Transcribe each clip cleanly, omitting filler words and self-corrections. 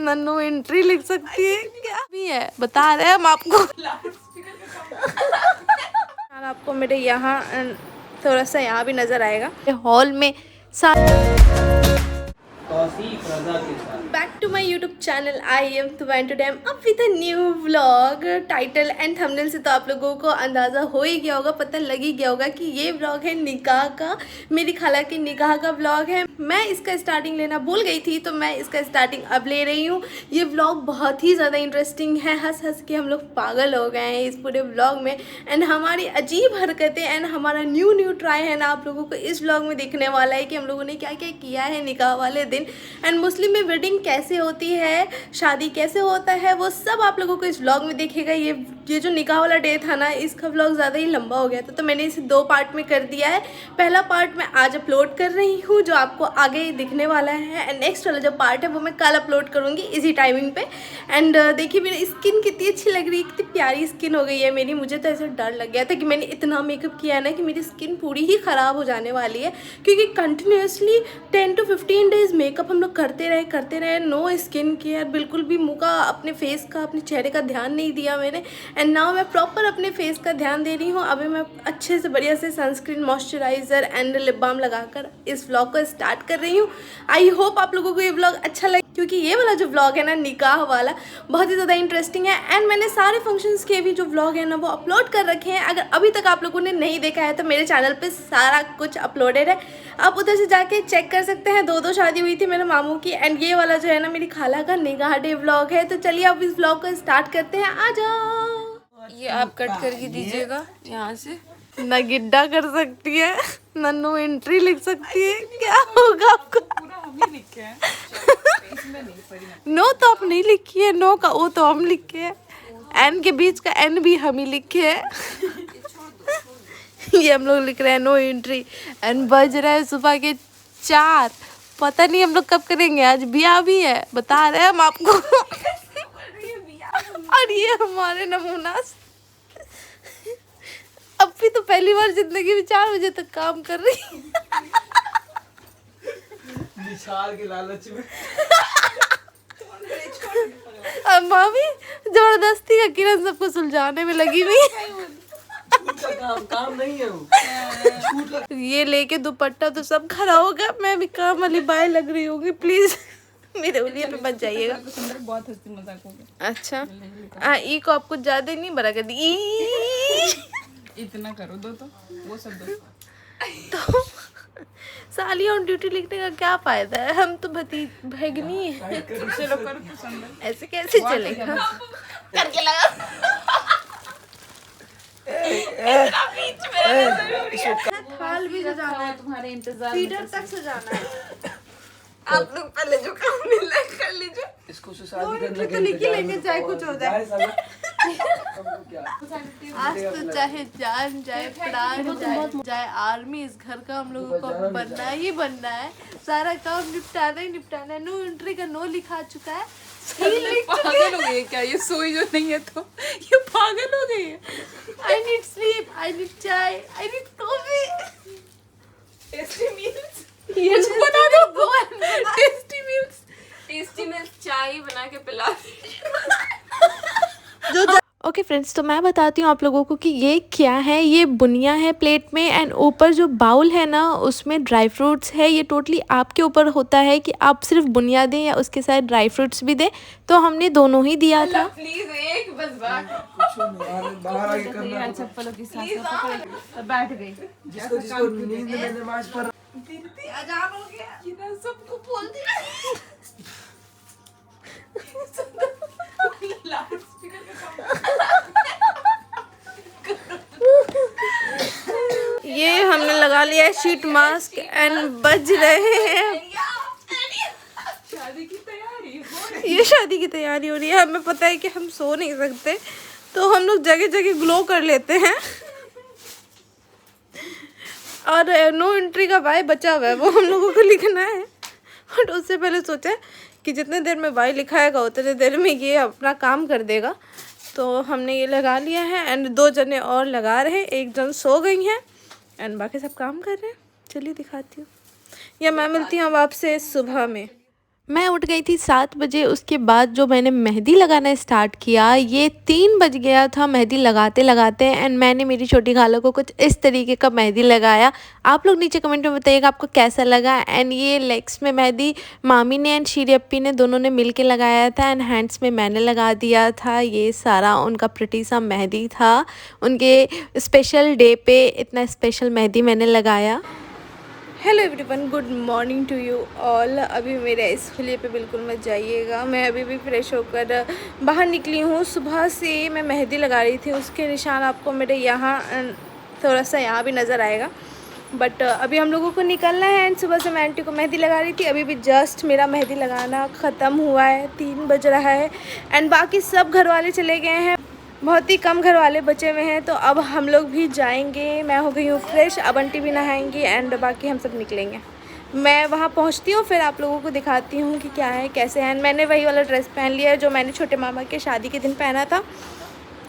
Nannu entry लिख सकती है क्या भी है बता रहे हैं हम आपको। आपको मेरे यहाँ थोड़ा सा यहाँ भी नजर आएगा हॉल में back to my YouTube channel I am तुमैन टुडे अब with a new vlog. Title and thumbnail से तो आप लोगों को अंदाज़ा हो ही गया होगा, पता लग ही गया होगा कि ये व्लॉग है निकाह का, मेरी खाला की निकाह का व्लॉग है। मैं इसका स्टार्टिंग लेना भूल गई थी तो मैं इसका स्टार्टिंग अब ले रही हूँ। ये व्लॉग बहुत ही ज़्यादा इंटरेस्टिंग है, हंस हंस के हम लोग पागल हो गए हैं इस पूरे व्लॉग में। एंड हमारी अजीब हरकतें एंड हमारा न्यू ट्राई है ना आप लोगों को इस व्लॉग में देखने वाला है कि हम लोगों ने क्या क्या किया है निकाह वाले दिन। एंड मुस्लिम में वेडिंग कैसे होती है, शादी कैसे होता है, वो सब आप लोगों को इस व्लॉग में देखेगा। ये जो निकाह वाला डे था ना, इसका व्लॉग ज़्यादा ही लंबा हो गया था तो मैंने इसे 2 पार्ट में कर दिया है। पहला पार्ट मैं आज अपलोड कर रही हूँ जो आपको आगे दिखने वाला है, एंड नेक्स्ट वाला जो पार्ट है वो मैं कल अपलोड करूँगी इसी टाइमिंग पे। एंड देखिए मेरी स्किन कितनी अच्छी लग रही है, कितनी प्यारी स्किन हो गई है मेरी। मुझे तो ऐसा डर लग गया था कि मैंने इतना मेकअप किया है ना कि मेरी स्किन पूरी ही ख़राब हो जाने वाली है, क्योंकि कंटिन्यूसली 10 to 15 डेज़ मेकअप हम लोग करते रहे, नो स्किन केयर, बिल्कुल भी मुँह का, अपने फेस का, अपने चेहरे का ध्यान नहीं दिया मैंने। एंड नाउ मैं प्रॉपर अपने फेस का ध्यान दे रही हूँ। अभी मैं अच्छे से बढ़िया से sunscreen, moisturiser and lip balm लगाकर इस व्लॉग को स्टार्ट कर रही हूँ। आई होप आप लोगों को ये व्लॉग अच्छा लगे, क्योंकि ये वाला जो व्लॉग है ना निकाह वाला बहुत ही ज़्यादा इंटरेस्टिंग है। एंड मैंने सारे फंक्शंस के भी जो व्लॉग है ना वो अपलोड कर रखे हैं। अगर अभी तक आप लोगों ने नहीं देखा है तो मेरे चैनल पे सारा कुछ अपलोडेड है, आप उधर से जाके चेक कर सकते हैं। 2 शादी हुई थी मेरे मामू की, एंड ये वाला जो है ना मेरी खाला का निकाह डे व्लॉग है। तो चलिए अब इस व्लॉग को स्टार्ट करते हैं, आ जाओ। ये आप कट करके दीजिएगा यहाँ से। ना गिड्डा कर सकती है, नन्नू एंट्री लिख सकती है, क्या होगा आपको? नो तो आप नहीं लिखी है, नो का ओ तो हम लिखे है, एन के बीच का एन भी हम ही लिखे है। ये हम लोग लिख रहे हैं नो एंट्री। एंड बज रहा है सुबह के 4, पता नहीं हम लोग कब करेंगे, आज ब्याह भी है बता रहे हैं हम आपको। और ये हमारे नमूना अब भी तो पहली बार जिंदगी में 4 बजे तक काम कर रही विशाल के लालच में। अब मामी जबरदस्ती का किरण सबको सुलझाने में लगी हुई है। काम नहीं है वो। ये लेके दुपट्टा तो सब खड़ा होगा, मैं भी काम वाली बाय लग रही होगी, प्लीज मेरे उलिये पे मत जाइएगा। बहुत हंसी मजाक हो गया। अच्छा ई को आपको ज्यादा नहीं बड़ा कर दी, इतना करो दो तो वो सब दो। तो साली ऑन ड्यूटी लिखने का क्या फायदा है, हम तो भगनी है। चलो करो पसंद है। ऐसे कैसे चलेगा, करके लगा थाल भी सजाना है, तुम्हारे इंतजार फीडर तक सजाना है। आप लोग पहले जो काम मिल रहा है कर लीजिए। इसको से शादी करने तो लेके जाए कुछ हो जाए। आज तो चाहे जान जाए, प्राण जाए आर्मी, इस घर का हम लोगों को बनना ही बनना है। सारा काम निपटाना ही निपटाना है। नो एंट्री का नो लिखा चुका है। पागल हो गई क्या ये? सोई जो नहीं है तो ये पागल हो गई है। I need sleep, I need चाय, I need coffee. Tasty meals ये कुछ बना दो। टेस्टी मील्स चाय बना के पिला जो ओके फ्रेंड्स, तो मैं बताती हूँ आप लोगों को कि ये क्या है। ये बुनिया है प्लेट में, एंड ऊपर जो बाउल है ना उसमें ड्राई फ्रूट्स है। ये टोटली आपके ऊपर होता है कि आप सिर्फ बुनिया दें या उसके साथ ड्राई फ्रूट्स भी दें, तो हमने दोनों ही दिया था। प्लीज एक बस बात। बाहर आके करना। चप्पलों की सांस बैठ गई। जिसको नींद में नमाज पढ़ अजान हो गया, सबको बोल दिया। ये हमने लगा लिया है शीट मास्क, एंड बज रहे हैं शादी की तैयारी। ये शादी की तैयारी हो रही है। हमें पता है कि हम सो नहीं सकते, तो हम लोग जगह जगह ग्लो कर लेते हैं। और नो एंट्री का वाई बचा हुआ है, वो हम लोगों को लिखना है। और उससे पहले सोचा कि जितने देर में वाई लिखाएगा उतने देर में ये अपना काम कर देगा, तो हमने ये लगा लिया है। एंड 2 जने और लगा रहे हैं, 1 जन सो गई हैं एंड बाकी सब काम कर रहे हैं। चलिए दिखाती हूँ, या मैं मिलती हूँ अब आपसे सुबह में। मैं उठ गई थी 7 बजे। उसके बाद जो मैंने मेहंदी लगाना स्टार्ट किया, ये 3 बज गया था मेहंदी लगाते लगाते। एंड मैंने मेरी छोटी खाला को कुछ इस तरीके का मेहंदी लगाया। आप लोग नीचे कमेंट में बताइएगा आपको कैसा लगा। एंड ये लेग्स में मेहंदी मामी ने एंड शीरी अप्पी ने दोनों ने मिल के लगाया था। एंड हैंड्स में मैंने लगा दिया था। ये सारा उनका प्रिटी सा मेहंदी था। उनके स्पेशल डे पे इतना स्पेशल मेहंदी मैंने लगाया। Hello everyone, good morning to you all. अभी मेरे इस खुले पे बिल्कुल मत जाइएगा। मैं अभी भी फ्रेश होकर बाहर निकली हूँ। सुबह से मैं मेहंदी लगा रही थी, उसके निशान आपको मेरे यहाँ थोड़ा सा यहाँ भी नज़र आएगा। बट अभी हम लोगों को निकलना है। एंड सुबह से मैं आंटी को मेहंदी लगा रही थी। अभी भी जस्ट मेरा मेहंदी लगाना ख़त्म हुआ है, 3 बज रहा है। एंड बाकी सब घर वाले चले गए हैं, बहुत ही कम घर वाले बचे हुए हैं। तो अब हम लोग भी जाएंगे। मैं हो गई हूँ फ्रेश, अब आंटी भी नहाएंगी एंड बाकी हम सब निकलेंगे। मैं वहाँ पहुँचती हूँ, फिर आप लोगों को दिखाती हूँ कि क्या है कैसे है। मैंने वही वाला ड्रेस पहन लिया है जो मैंने छोटे मामा के शादी के दिन पहना था,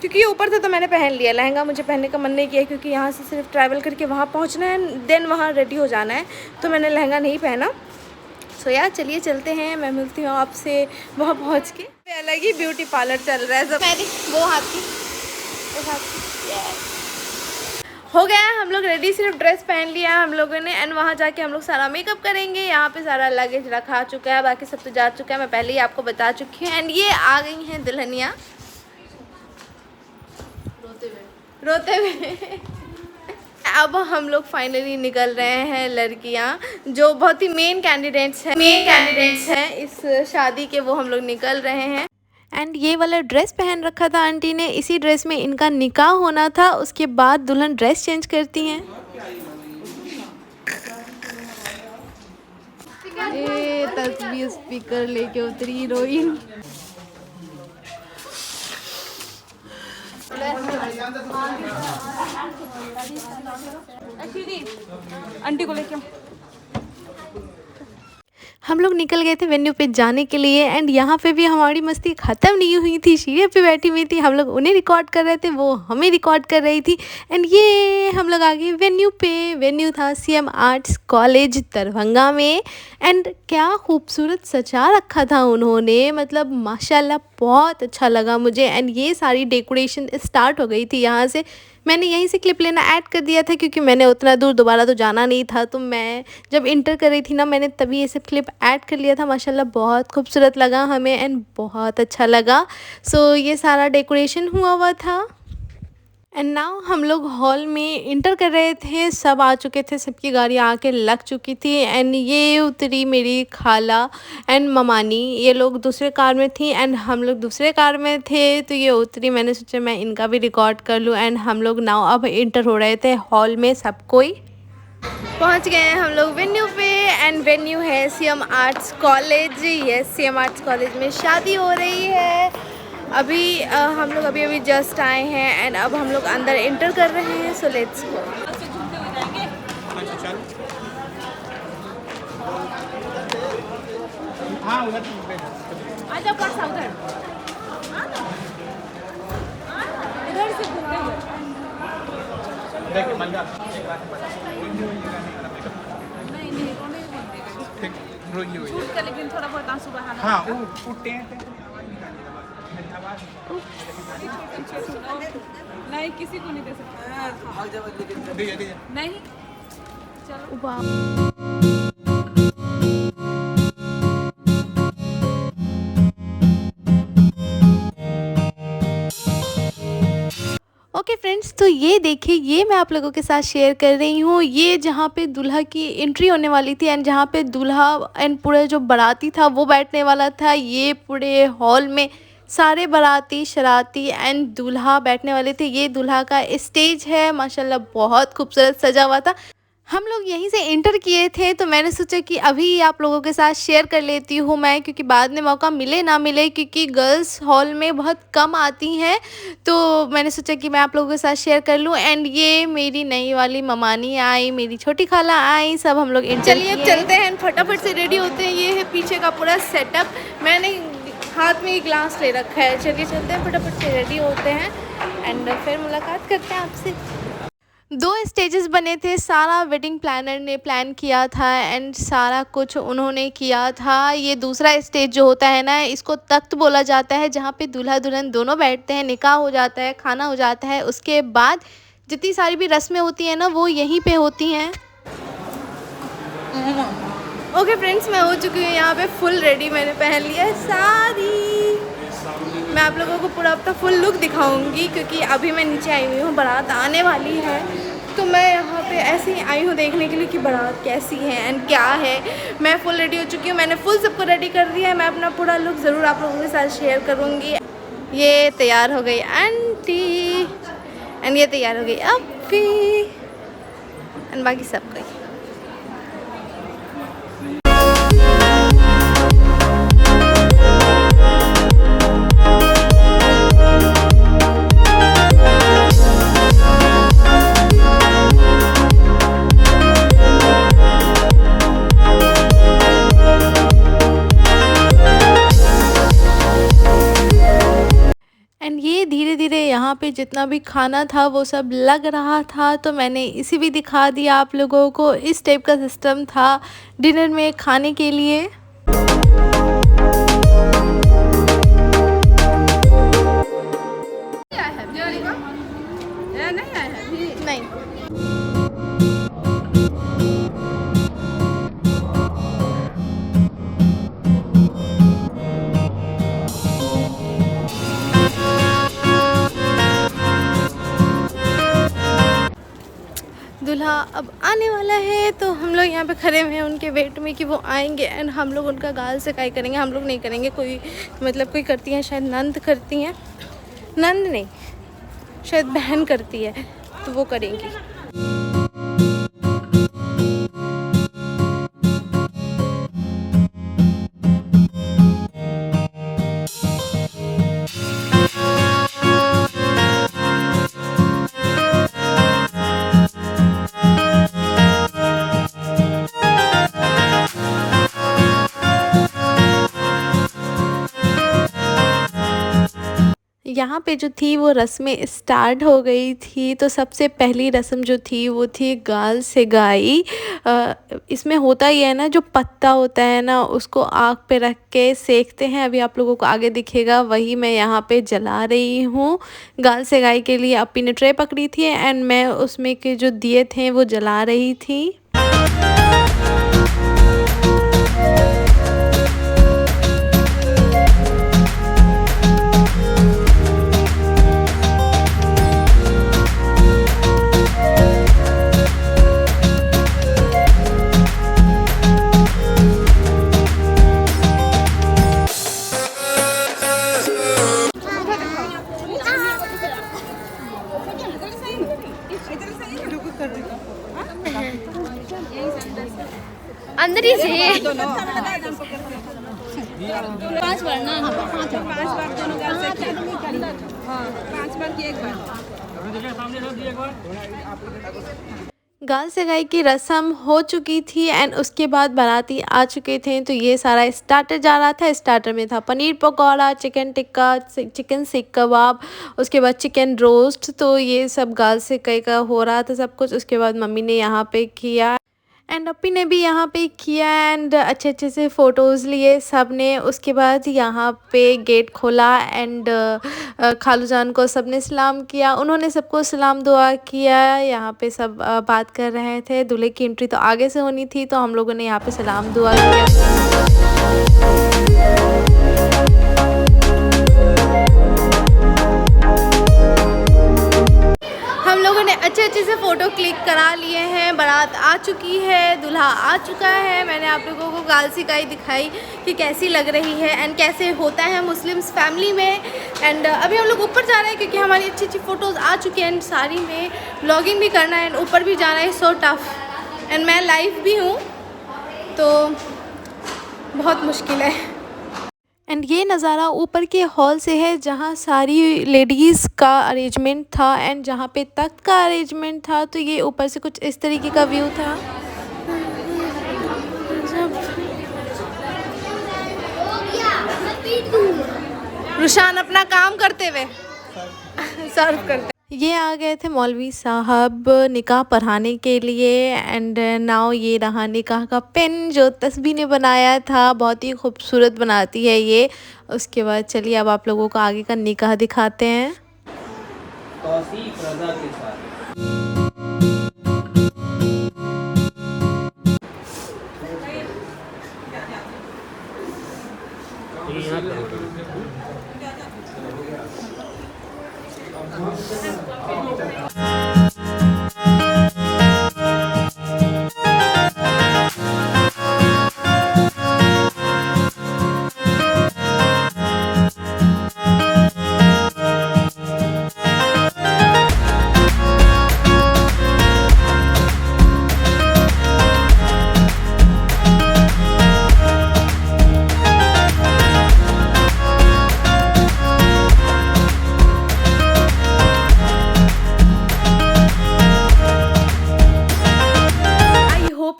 क्योंकि ये ऊपर था तो मैंने पहन लिया। लहंगा मुझे पहनने का मन नहीं किया, क्योंकि यहाँ से सिर्फ ट्रैवल करके वहाँ पहुँचना है, देन वहाँ रेडी हो जाना है, तो मैंने लहंगा नहीं पहना। सो यार चलिए चलते हैं। मैं मिलती हूँ आपसे वहाँ पहुँच के। अलग ही ब्यूटी पार्लर चल रहा है सब। मैंने वो हाथ की हो गया है, हम लोग रेडी, सिर्फ ड्रेस पहन लिया है हम लोगों ने। एंड वहाँ जाके हम लोग सारा मेकअप करेंगे। यहाँ पे सारा लगेज रखा चुका है, बाकी सब तो जा चुका है, मैं पहले ही आपको बता चुकी हूँ। एंड ये आ गई हैं दुल्हनिया रोते हुए। अब हम लोग फाइनली निकल रहे हैं। लड़कियां जो बहुत ही मेन कैंडिडेट्स हैं इस शादी के, वो हम लोग निकल रहे हैं। एंड ये वाला ड्रेस पहन रखा था आंटी ने, इसी ड्रेस में इनका निकाह होना था। उसके बाद दुल्हन ड्रेस चेंज करती हैं। ये तस्वीर स्पीकर लेके उतरी हीरोइन। आंटी को लेके हम लोग निकल गए थे वेन्यू पे जाने के लिए। एंड यहाँ पे भी हमारी मस्ती ख़त्म नहीं हुई थी। शीरे पे बैठी हुई थी, हम लोग उन्हें रिकॉर्ड कर रहे थे, वो हमें रिकॉर्ड कर रही थी। एंड ये हम लोग आ गए वेन्यू पे। वेन्यू था CM आर्ट्स कॉलेज दरभंगा में। एंड क्या खूबसूरत सजा रखा था उन्होंने, मतलब माशाल्लाह बहुत अच्छा लगा मुझे। एंड ये सारी डेकोरेशन स्टार्ट हो गई थी यहाँ से। मैंने यहीं से क्लिप लेना ऐड कर दिया था, क्योंकि मैंने उतना दूर दोबारा तो जाना नहीं था। तो मैं जब इंटर कर रही थी ना, मैंने तभी ये सब क्लिप ऐड कर लिया था। माशाल्लाह बहुत खूबसूरत लगा हमें एंड बहुत अच्छा लगा। सो ये सारा डेकोरेशन हुआ था। एंड नाउ हम लोग हॉल में इंटर कर रहे थे। सब आ चुके थे, सबकी गाड़ियाँ आके लग चुकी थी। एंड ये उतरी मेरी खाला एंड ममानी, ये लोग दूसरे कार में थी एंड हम लोग दूसरे कार में थे। तो ये उतरी, मैंने सोचा मैं इनका भी रिकॉर्ड कर लूँ। एंड हम लोग नाउ अब इंटर हो रहे थे हॉल में। सब कोई पहुंच गए हैं हम लोग वेन्यू पे। एंड वेन्यू है CM arts college. Yes, CM arts college में शादी हो रही है। अभी हम लोग अभी जस्ट आए हैं एंड अब हम लोग अंदर इंटर कर रहे हैं। So let's go. लेकिन थोड़ा बहुत आंसू बहाना। हाँ उठते हैं नहीं, किसी को नहीं दे सकते। नहीं, चलो। ओके फ्रेंड्स, तो ये देखिए, ये मैं आप लोगों के साथ शेयर कर रही हूँ। ये जहाँ पे दूल्हा की एंट्री होने वाली थी एंड जहाँ पे दूल्हा एंड पूरा जो बाराती था वो बैठने वाला था। ये पूरे हॉल में सारे बाराती शराती एंड दूल्हा बैठने वाले थे। ये दूल्हा का स्टेज है, माशाल्लाह बहुत खूबसूरत सजा हुआ था। हम लोग यहीं से इंटर किए थे, तो मैंने सोचा कि अभी आप लोगों के साथ शेयर कर लेती हूँ मैं, क्योंकि बाद में मौका मिले ना मिले, क्योंकि गर्ल्स हॉल में बहुत कम आती हैं। तो मैंने सोचा कि मैं आप लोगों के साथ शेयर कर लूँ। एंड ये मेरी नई वाली ममानी आई, मेरी छोटी खाला आई, सब हम लोग इंटर। चलिए अब चलते हैं, फटाफट से रेडी होते हैं। ये है पीछे का पूरा सेटअप। मैंने हाथ में एक ग्लास ले रखा है। चलिए चलते हैं, फटाफट से रेडी होते हैं एंड फिर मुलाकात करते हैं आपसे। 2 स्टेजेस बने थे, सारा वेडिंग प्लानर ने प्लान किया था एंड सारा कुछ उन्होंने किया था। ये दूसरा स्टेज जो होता है ना, इसको तख्त बोला जाता है, जहाँ पे दूल्हा दुल्हन दोनों बैठते हैं, निकाह हो जाता है, खाना हो जाता है। उसके बाद जितनी सारी भी रस्में होती हैं ना, वो यहीं पे होती हैं। ओके फ्रेंड्स, मैं हो चुकी हूँ यहाँ पे फुल रेडी। मैंने पहन लिया है साड़ी। मैं आप लोगों को पूरा अपना फुल लुक दिखाऊंगी क्योंकि अभी मैं नीचे आई हुई हूँ, बारात आने वाली है। तो मैं यहाँ पे ऐसे ही आई हूँ देखने के लिए कि बारात कैसी है एंड क्या है। मैं फुल रेडी हो चुकी हूँ, मैंने फुल सबको रेडी कर दिया है। मैं अपना पूरा लुक ज़रूर आप लोगों के साथ शेयर करूँगी। ये तैयार हो गई आंटी एंड ये तैयार हो गई अप्पी एंड बाकी सब गई। धीरे धीरे यहाँ पे जितना भी खाना था वो सब लग रहा था, तो मैंने इसी भी दिखा दिया आप लोगों को। इस टाइप का सिस्टम था डिनर में खाने के लिए। नहीं दूल्हा अब आने वाला है, तो हम लोग यहाँ पे खड़े हुए हैं उनके वेट में कि वो आएंगे एंड हम लोग उनका गाल से काय करेंगे। हम लोग नहीं करेंगे, कोई मतलब कोई करती हैं, शायद नंद करती हैं, नंद नहीं शायद बहन करती है, तो वो करेंगी। यहाँ पे जो थी वो रस्में स्टार्ट हो गई थी। तो सबसे पहली रस्म जो थी वो थी गाल सेगाई। इसमें होता ही है ना, जो पत्ता होता है ना उसको आग पे रख के सेकते हैं। अभी आप लोगों को आगे दिखेगा, वही मैं यहाँ पे जला रही हूँ गाल सेगाई के लिए। अपी ने ट्रे पकड़ी थी एंड मैं उसमें के जो दिए थे वो जला रही थी। अंदर ही से 5 बार ना, 5 बार दोनों गाल से हाँ 5 बार की एक बार। गाल सेगाई की रस्म हो चुकी थी एंड उसके बाद बाराती आ चुके थे। तो ये सारा स्टार्टर जा रहा था। स्टार्टर में था पनीर पकौड़ा, चिकन टिक्का, चिकन सीख कबाब, उसके बाद चिकन रोस्ट। तो ये सब गाल सेगाई का हो रहा था सब कुछ। उसके बाद मम्मी ने यहाँ पे किया एंड अपी ने भी यहाँ पे किया एंड अच्छे अच्छे से फ़ोटोज़ लिए सब ने। उसके बाद यहाँ पे गेट खोला एंड खालू जान को सब ने सलाम किया। उन्होंने सबको सलाम दुआ किया। यहाँ पे सब बात कर रहे थे। दूल्हे की एंट्री तो आगे से होनी थी, तो हम लोगों ने यहाँ पे सलाम दुआ किया। अच्छे अच्छे से फ़ोटो क्लिक करा लिए हैं। बारात आ चुकी है, दूल्हा आ चुका है। मैंने आप लोगों को गाल सेगाई दिखाई कि कैसी लग रही है एंड कैसे होता है मुस्लिम्स फैमिली में। एंड अभी हम लोग ऊपर जा रहे हैं क्योंकि हमारी अच्छी अच्छी फ़ोटोज़ आ चुकी हैं एंड सारी में व्लॉगिंग भी करना है एंड ऊपर भी जाना है। सो टफ एंड मैं लाइव भी हूँ, तो बहुत मुश्किल है। एंड ये नज़ारा ऊपर के हॉल से है जहाँ सारी लेडीज़ का अरेंजमेंट था एंड जहाँ पे तख्त का अरेंजमेंट था। तो ये ऊपर से कुछ इस तरीके का व्यू था। रुशान अपना काम करते हुए सर्व करते। ये आ गए थे मौलवी साहब निकाह पढ़ाने के लिए एंड नाउ ये रहा निकाह का पेन जो तस्बीह ने बनाया था, बहुत ही खूबसूरत बनाती है ये। उसके बाद चलिए अब आप लोगों को आगे का निकाह दिखाते हैं। तौसीफ रजा के साथ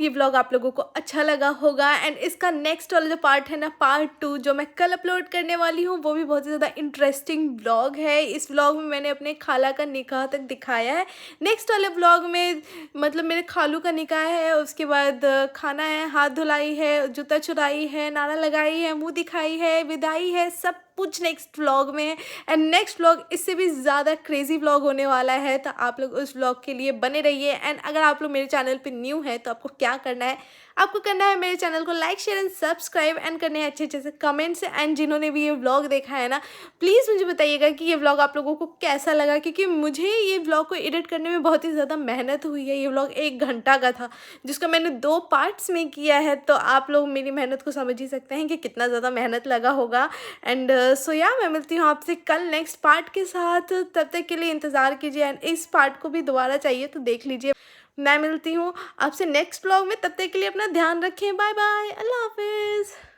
ये व्लॉग आप लोगों को अच्छा लगा होगा एंड इसका नेक्स्ट वाला जो पार्ट है ना, पार्ट 2 जो मैं कल अपलोड करने वाली हूँ, वो भी बहुत ही ज़्यादा इंटरेस्टिंग व्लॉग है। इस व्लॉग में मैंने अपने खाला का निकाह तक दिखाया है। नेक्स्ट वाले व्लॉग में मतलब मेरे खालू का निकाह है, उसके बाद खाना है, हाथ धुलाई है, जूता चुराई है, नारा लगाई है, मुँह दिखाई है, विदाई है, सब कुछ नेक्स्ट व्लॉग में है। एंड नेक्स्ट व्लॉग इससे भी ज़्यादा क्रेजी व्लॉग होने वाला है, तो आप लोग उस व्लॉग के लिए बने रहिए। एंड अगर आप लोग मेरे चैनल पे न्यू है तो आपको क्या करना है, आपको करना है मेरे चैनल को like share and subscribe and करने हैं अच्छे अच्छे से कमेंट्स। एंड जिन्होंने भी ये व्लॉग देखा है ना, प्लीज़ मुझे बताइएगा कि ये व्लॉग आप लोगों को कैसा लगा, क्योंकि मुझे ये व्लॉग को एडिट करने में बहुत ही ज़्यादा मेहनत हुई है। ये व्लॉग 1 घंटा का था जिसको मैंने 2 पार्ट्स में किया है, तो आप लोग मेरी मेहनत को समझ ही सकते हैं कि कितना ज़्यादा मेहनत लगा होगा। एंड सो या मैं मिलती हूँ आपसे कल नेक्स्ट पार्ट के साथ, तब तक के लिए इंतज़ार कीजिए। एंड इस पार्ट को भी दोबारा चाहिए तो देख लीजिए। मैं मिलती हूँ आपसे नेक्स्ट व्लॉग में, तब तक के लिए अपना ध्यान रखें। बाय बाय, अल्लाह हाफिज़।